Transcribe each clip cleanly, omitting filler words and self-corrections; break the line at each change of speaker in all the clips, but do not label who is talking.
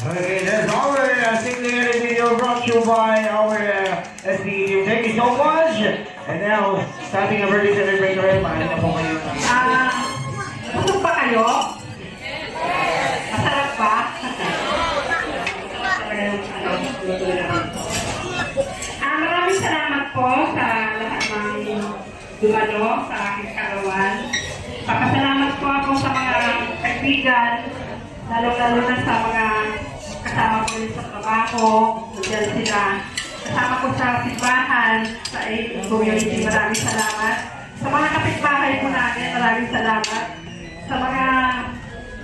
Okay, that's our single video brought to you by our SDM. Thank you so much. And now, starting a birthday celebration, paano na po kayo?
Busog pa kayo? Masarap ba? Maraming salamat po sa lahat ng dumalo sa aking karawan. Papasalamat po ako sa mga kaibigan, lalo-lalo na sa mga kasama ko rin sa trabaho, nandiyan sila. Kasama ko sa simbahan, sa community, maraming salamat. Sa mga kapitbahay po natin, maraming salamat. Sa mga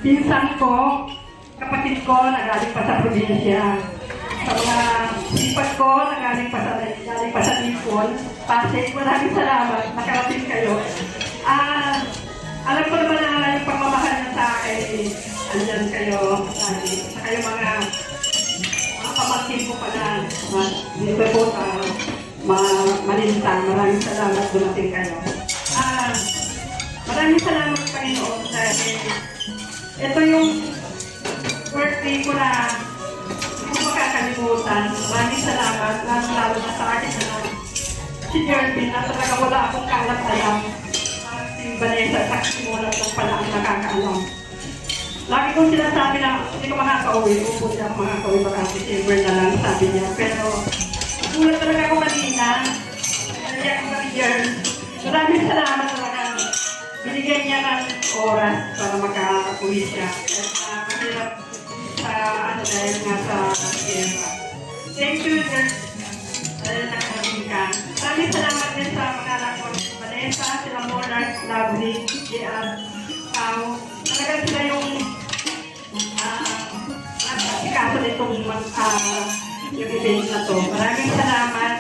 pinsan ko, kapatid ko, nagaling pa sa probinsya. Sa mga sipag ko, nagaling pa sa Lipon, Pasig, maraming salamat. Nakarating kayo. Alam ko naman na yung pagmamahal na sa akin, andyan kayo, sa kayo mga pamangkin ko pala, dito po sa Malintang, maraming salamat dumating kayo. Maraming salamat Panginoon dahil ito yung birthday ko na hindi ko makakalimutan. Maraming salamat, lalo na sa akin na si JeRVuzog na talaga wala akong kalat-alam. Si Vanessa, saksi mo lang pala ang nakakaalam. Lagi kong sinasabi na hindi ko makaka-uwi. Upo siya ako makaka-uwi baka December na lang, sabi niya. Pero sulat talaga ako kanina. Nalaya ako kami JeRVuzog. Maraming salamat talaga. Binigyan niya ng oras para makaka-uwi siya. At mahirap sa dahil nga sa guerra. Thank you, JeRVuzog. Dahil nakarating ka. Maraming salamat din sa mga anak ko. Vanessa, sila Monarch, Lovely, JR, Pao. Talagang sila yung kaso nitong yung event na to. Maraming salamat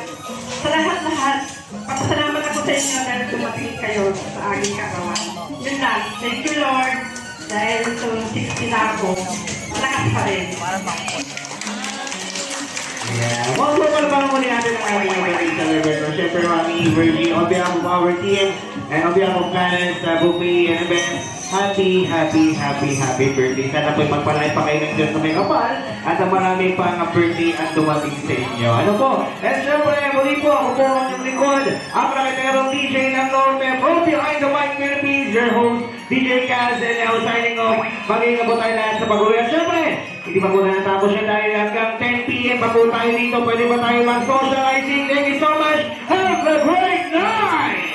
sa lahat-lahat. Papasalamat ako sa inyo dahil dumating kayo sa aking karawan. Yun lang. Thank you, Lord. Dahil itong 60 na ako, malakas pa rin.
Yeah. Well, pala muli natin ang aming birthday celebration. Siyempre, Mami Virgin, on behalf of our team, and on behalf of Planets, Buffet, and events, happy birthday. Sana po'y magpalay pa kayo ng Diyos na may kapal at ang marami pang birthday at dumating sa inyo. Ano po? And syempre, muli po, ako po ang inyong likod, ang rakiterong DJ ng Norte, from behind the mic, Philippines, your host, DJ Kaz, and now signing off. Magiging po tayo lahat sa pag-uwi. At syempre, hindi pa po na natapos siya dahil hanggang 10 p.m. pa po tayo dito. Pwede ba tayo mag-socializing? Thank you so much. Have a great night!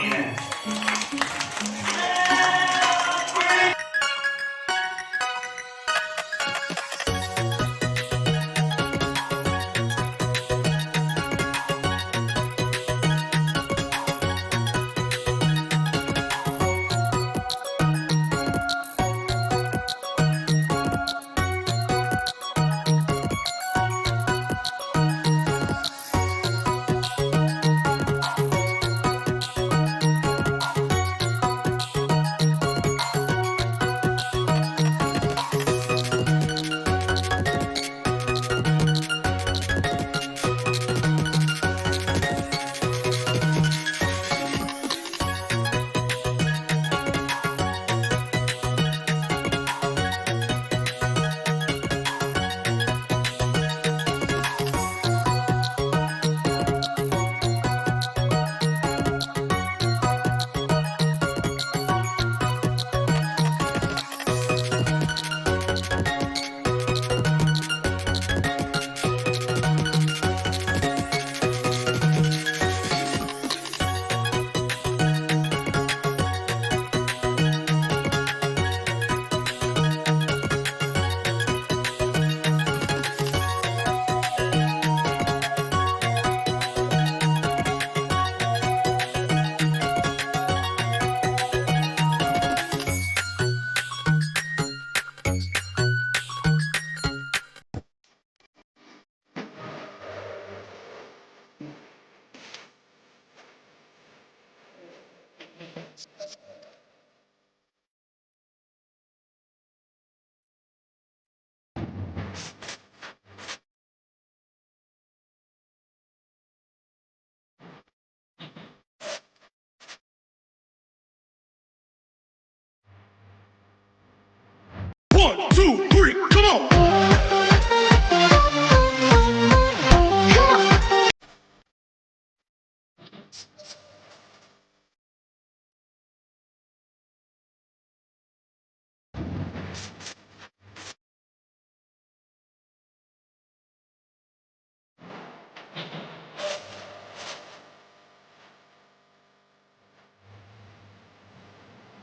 One, two, three, come on!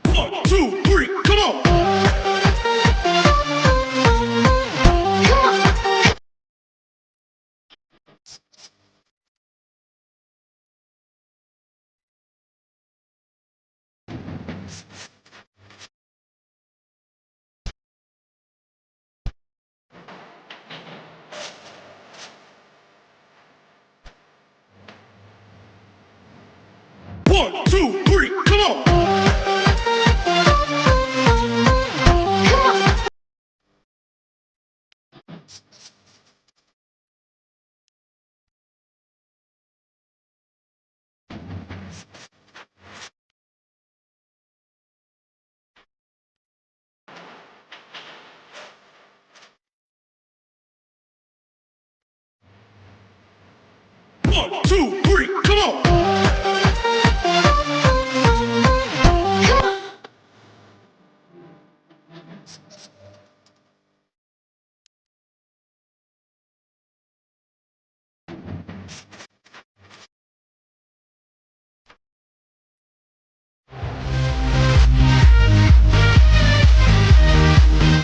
One, two, three, come on! One, two, three, come on! One, two, three, come on!